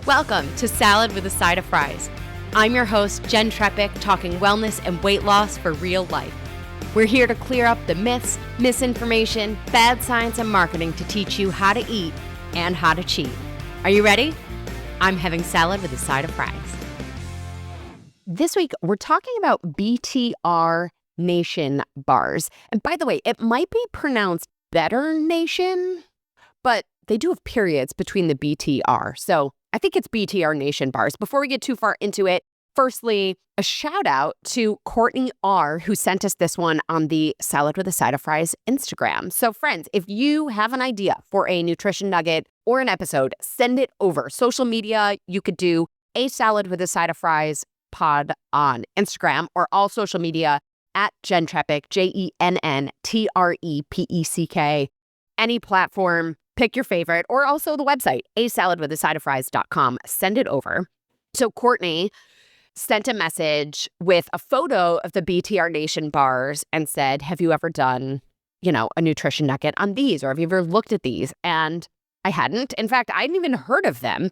Welcome to Salad with a Side of Fries. I'm your host, Jenn Trepeck, talking wellness and weight loss for real life. We're here to clear up the myths, misinformation, bad science, and marketing to teach you how to eat and how to cheat. Are you ready? I'm having salad with a side of fries. This week, we're talking about B.T.R. Nation bars. And by the way, it might be pronounced Better Nation, but they do have periods between the B.T.R. So I think it's B.T.R. Nation bars. Before we get too far into it, firstly, a shout out to Courtney R., who sent us this one on the Salad with a Side of Fries Instagram. So friends, if you have an idea for a nutrition nugget or an episode, send it over. Social media, you could do a Salad with a Side of Fries pod on Instagram or all social media at Jenn Trepeck, JENNTREPECK. Any platform, pick your favorite, or also the website, asaladwithasideoffries.com. Send it over. So Courtney sent a message with a photo of the B.T.R. Nation bars and said, have you ever done, a nutrition nugget on these? Or have you ever looked at these? And I hadn't. In fact, I hadn't even heard of them.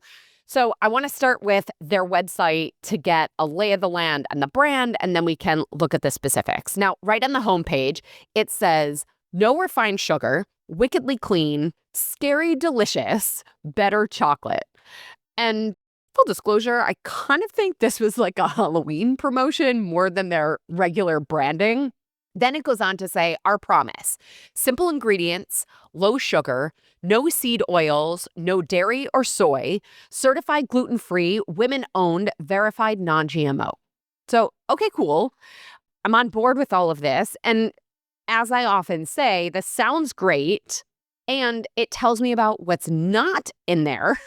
So I want to start with their website to get a lay of the land and the brand, and then we can look at the specifics. Now, right on the homepage, it says, no refined sugar, wickedly clean, scary delicious, better chocolate. And full disclosure, I kind of think this was like a Halloween promotion more than their regular branding. Then it goes on to say, our promise, simple ingredients, low sugar, no seed oils, no dairy or soy, certified gluten-free, women-owned, verified non-GMO. So, okay, cool. I'm on board with all of this. And as I often say, this sounds great, and it tells me about what's not in there,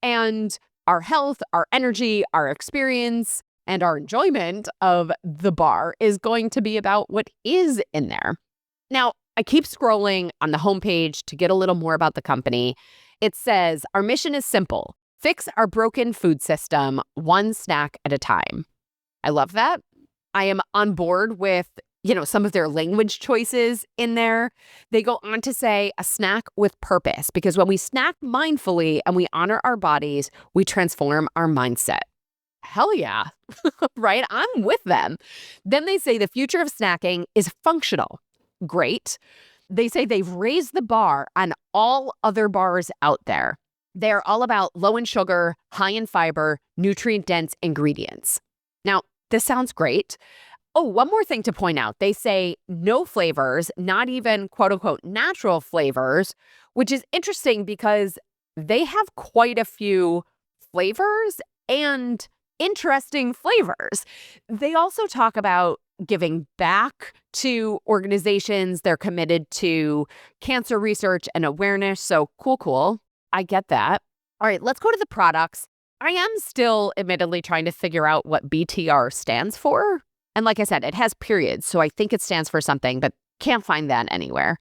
and our health, our energy, our experience, and our enjoyment of the bar is going to be about what is in there. Now, I keep scrolling on the homepage to get a little more about the company. It says, our mission is simple. Fix our broken food system one snack at a time. I love that. I am on board with some of their language choices in there. They go on to say a snack with purpose, because when we snack mindfully and we honor our bodies, we transform our mindset. Hell yeah, right? I'm with them. Then they say the future of snacking is functional. Great. They say they've raised the bar on all other bars out there. They're all about low in sugar, high in fiber, nutrient-dense ingredients. Now, this sounds great. Oh, one more thing to point out. They say no flavors, not even quote unquote natural flavors, which is interesting because they have quite a few flavors and interesting flavors. They also talk about giving back to organizations. They're committed to cancer research and awareness. So cool. I get that. All right, let's go to the products. I am still admittedly trying to figure out what B.T.R. stands for. And like I said, it has periods, so I think it stands for something, but can't find that anywhere.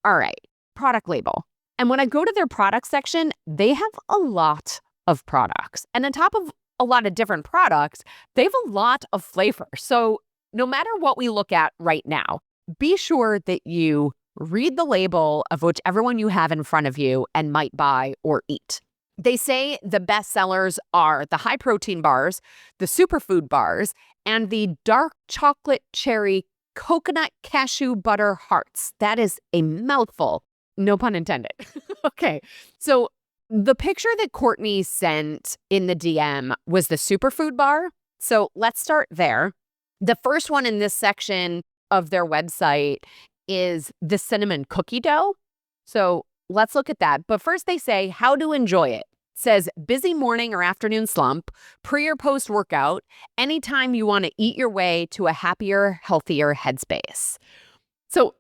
All right, product label. And when I go to their product section, they have a lot of products. And on top of a lot of different products, they have a lot of flavor. So no matter what we look at right now, be sure that you read the label of whichever one you have in front of you and might buy or eat. They say the best sellers are the high protein bars, the superfood bars, and the dark chocolate cherry coconut cashew butter hearts. That is a mouthful. No pun intended. Okay. So the picture that Courtney sent in the DM was the superfood bar. So let's start there. The first one in this section of their website is the cinnamon cookie dough. So let's look at that. But first they say how to enjoy it. Says busy morning or afternoon slump, pre or post workout, anytime you want to eat your way to a happier, healthier headspace. So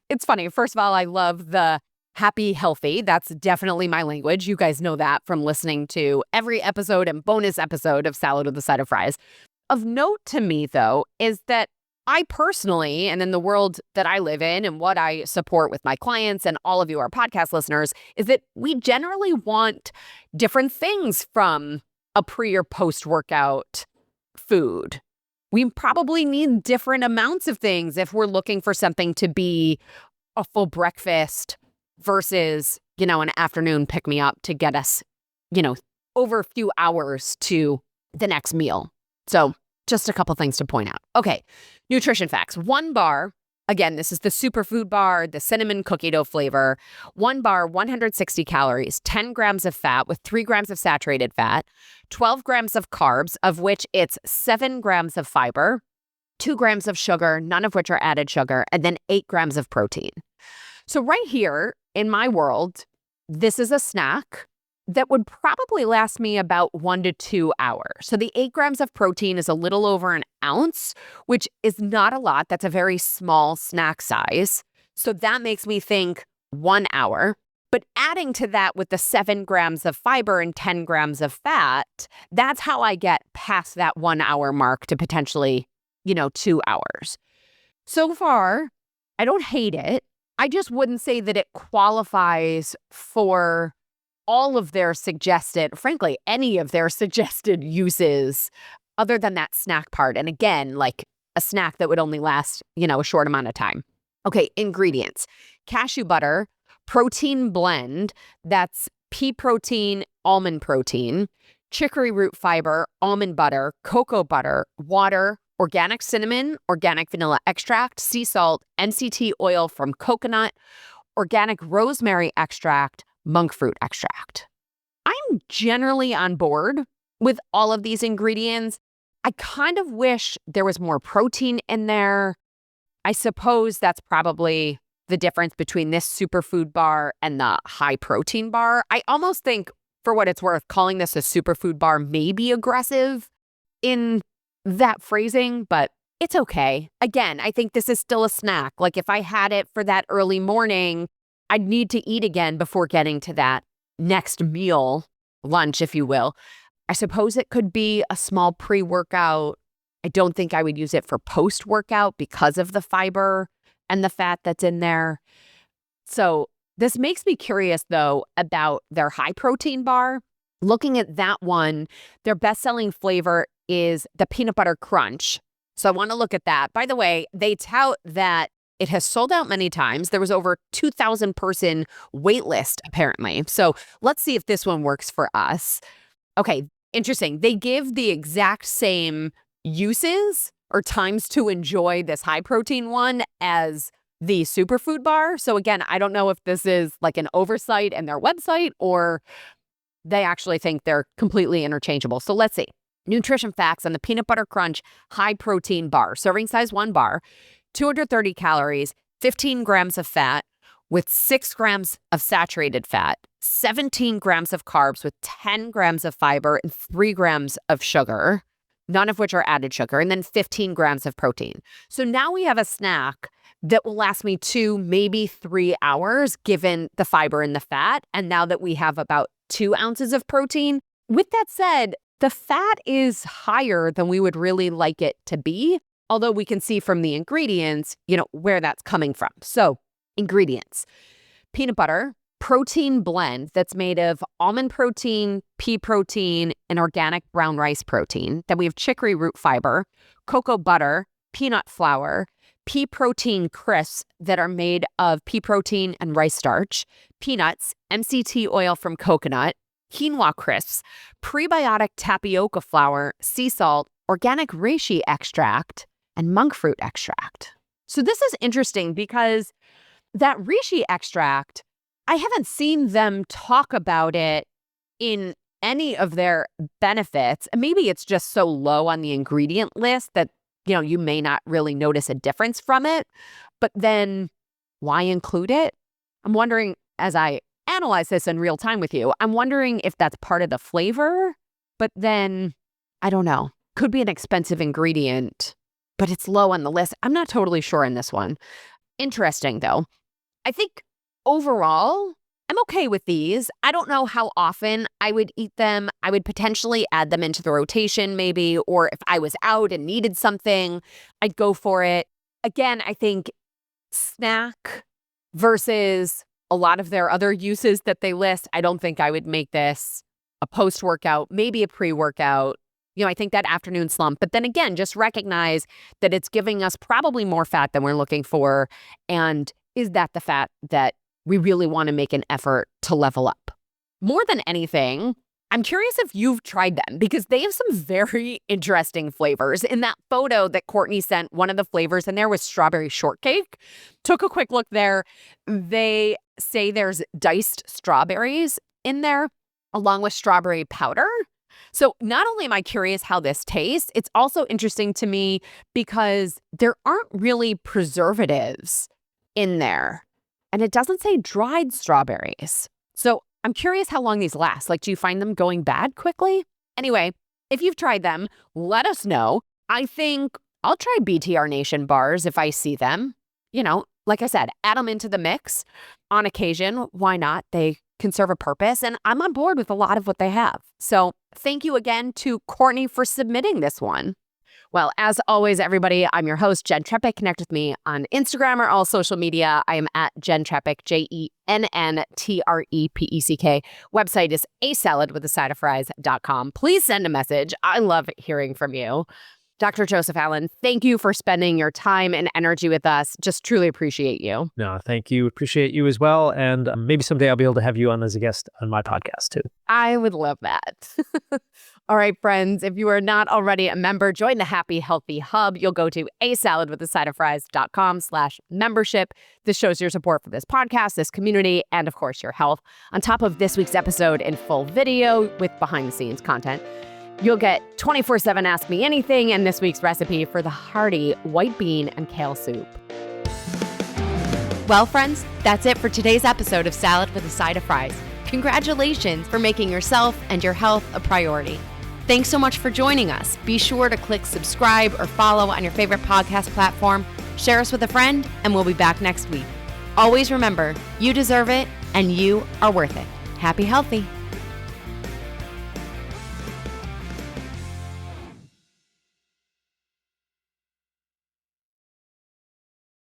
it's funny. First of all, I love the happy, healthy. That's definitely my language. You guys know that from listening to every episode and bonus episode of Salad with a Side of Fries. Of note to me, though, is that I personally, and in the world that I live in and what I support with my clients and all of you, our podcast listeners, is that we generally want different things from a pre or post-workout food. We probably need different amounts of things if we're looking for something to be a full breakfast versus, an afternoon pick-me-up to get us, over a few hours to the next meal. So just a couple things to point out. Okay, nutrition facts. One bar, again, this is the Superfood bar, the cinnamon cookie dough flavor. One bar, 160 calories, 10 grams of fat with 3 grams of saturated fat, 12 grams of carbs, of which it's 7 grams of fiber, 2 grams of sugar, none of which are added sugar, and then 8 grams of protein. So right here in my world, this is a snack that would probably last me about 1 to 2 hours. So the 8 grams of protein is a little over an ounce, which is not a lot. That's a very small snack size. So that makes me think 1 hour. But adding to that with the 7 grams of fiber and 10 grams of fat, that's how I get past that 1 hour mark to potentially, 2 hours. So far, I don't hate it. I just wouldn't say that it qualifies for all of their suggested, frankly, any of their suggested uses other than that snack part. And again, like a snack that would only last, a short amount of time. Okay, ingredients. Cashew butter, protein blend, that's pea protein, almond protein, chicory root fiber, almond butter, cocoa butter, water, organic cinnamon, organic vanilla extract, sea salt, MCT oil from coconut, organic rosemary extract, monk fruit extract. I'm generally on board with all of these ingredients. I kind of wish there was more protein in there. I suppose that's probably the difference between this superfood bar and the high protein bar. I almost think, for what it's worth, calling this a superfood bar may be aggressive in that phrasing, but it's okay. Again, I think this is still a snack. Like if I had it for that early morning, I'd need to eat again before getting to that next meal, lunch, if you will. I suppose it could be a small pre-workout. I don't think I would use it for post-workout because of the fiber and the fat that's in there. So this makes me curious, though, about their high protein bar. Looking at that one, their best-selling flavor is the peanut butter crunch. So I want to look at that. By the way, they tout that it has sold out many times. There was over 2,000 person wait list, apparently. So let's see if this one works for us. Okay, interesting. They give the exact same uses or times to enjoy this high protein one as the superfood bar. So again, I don't know if this is like an oversight in their website or they actually think they're completely interchangeable. So let's see. Nutrition facts on the peanut butter crunch high protein bar. Serving size 1 bar, 230 calories, 15 grams of fat with 6 grams of saturated fat, 17 grams of carbs with 10 grams of fiber and 3 grams of sugar, none of which are added sugar, and then 15 grams of protein. So now we have a snack that will last me 2, maybe 3 hours given the fiber and the fat. And now that we have about 2 ounces of protein, with that said, the fat is higher than we would really like it to be, although we can see from the ingredients, where that's coming from. So ingredients, peanut butter, protein blend that's made of almond protein, pea protein, and organic brown rice protein. Then we have chicory root fiber, cocoa butter, peanut flour, pea protein crisps that are made of pea protein and rice starch, peanuts, MCT oil from coconut, quinoa crisps, prebiotic tapioca flour, sea salt, organic reishi extract, and monk fruit extract. So this is interesting because that reishi extract, I haven't seen them talk about it in any of their benefits. Maybe it's just so low on the ingredient list that, you may not really notice a difference from it. But then why include it? I'm wondering, as I analyze this in real time with you, I'm wondering if that's part of the flavor, but then I don't know, could be an expensive ingredient, but it's low on the list. I'm not totally sure in this one. Interesting though. I think overall, I'm okay with these. I don't know how often I would eat them. I would potentially add them into the rotation maybe, or if I was out and needed something, I'd go for it. Again, I think snack versus a lot of their other uses that they list, I don't think I would make this a post-workout, maybe a pre-workout. I think that afternoon slump. But then again, just recognize that it's giving us probably more fat than we're looking for. And is that the fat that we really want to make an effort to level up? More than anything, I'm curious if you've tried them because they have some very interesting flavors. In that photo that Courtney sent, one of the flavors in there was strawberry shortcake. Took a quick look there. They say there's diced strawberries in there along with strawberry powder. So not only am I curious how this tastes, it's also interesting to me because there aren't really preservatives in there. And it doesn't say dried strawberries. So I'm curious how long these last. Like, do you find them going bad quickly? Anyway, if you've tried them, let us know. I think I'll try B.T.R. Nation bars if I see them. You know, like I said, add them into the mix on occasion. Why not? They can serve a purpose, and I'm on board with a lot of what they have. So thank you again to Courtney for submitting this one. Well, as always, everybody, I'm your host, Jenn Trepeck. Connect with me on Instagram or all social media. I am at Jenn Trepeck, JENNTREPECK. Website is asaladwithasideoffries.com. Please send a message. I love hearing from you. Dr. Joseph Allen, thank you for spending your time and energy with us. Just truly appreciate you. No, thank you. Appreciate you as well. And maybe someday I'll be able to have you on as a guest on my podcast too. I would love that. All right, friends, if you are not already a member, join the Happy Healthy Hub. You'll go to asaladwithasideoffries.com/membership. This shows your support for this podcast, this community, and of course, your health. On top of this week's episode in full video with behind-the-scenes content, you'll get 24/7 Ask Me Anything and this week's recipe for the hearty white bean and kale soup. Well, friends, that's it for today's episode of Salad with a Side of Fries. Congratulations for making yourself and your health a priority. Thanks so much for joining us. Be sure to click subscribe or follow on your favorite podcast platform. Share us with a friend, and we'll be back next week. Always remember, you deserve it, and you are worth it. Happy healthy.